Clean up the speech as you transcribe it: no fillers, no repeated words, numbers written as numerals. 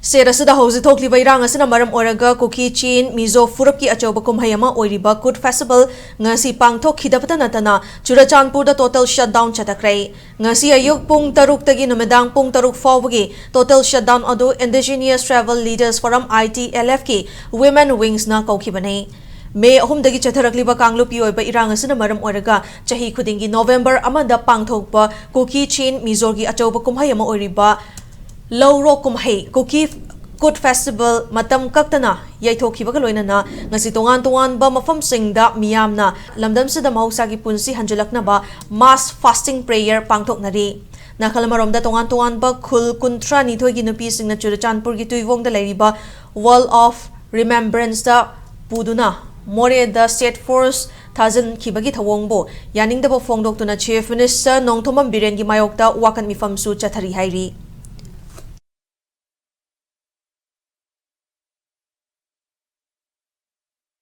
Serasida Hosi Tokli Bairang Asina Maram Oraga, Kuki Chin, Mizo Furupki Achoba Kumhayama, Oiriba, Good Festival, Ngasi Pangtok Hidapatana, Churachandpur the total shutdown Chatakray. Ngasi Ayuk Pung Taruk Tagi Numedang Pung Taruk Fawagi, total shutdown Odo, Indigenous Travel Leaders Forum IT LFK, Women Wings na Kokibane. May Homdagi Chatarakliba Kanglupi Oiba Irang Asina Maram Oraga, Chahi Kudingi November Amanda Pangtokba, Kuki Chin, Mizorgi Achoba Kumhayama Oiriba. Low Rock Kumhay, Cookie Good Festival, Matam Kaktana, Yaitoki Bagaloina, Nasitongan Tuan ba Mafam Singda, Miamna, Lamdam Sidamau Sagi Punsi Hanjalakna ba, Mass Fasting Prayer Pangtok Nari. Nakalamarom da Tongan Tuan ba Kul Kuntra Nito Ginupi Sing na Churachandpur Gituivong da Lariba, Wall of Remembrance da Puduna, More the State Force. Tazan Kibagi Tawongbo, Yaning the Bofong Doctor Chief Minister, Nong Tomam Birengi Mayokta, Wakan Mifam Su Chatari Hairi.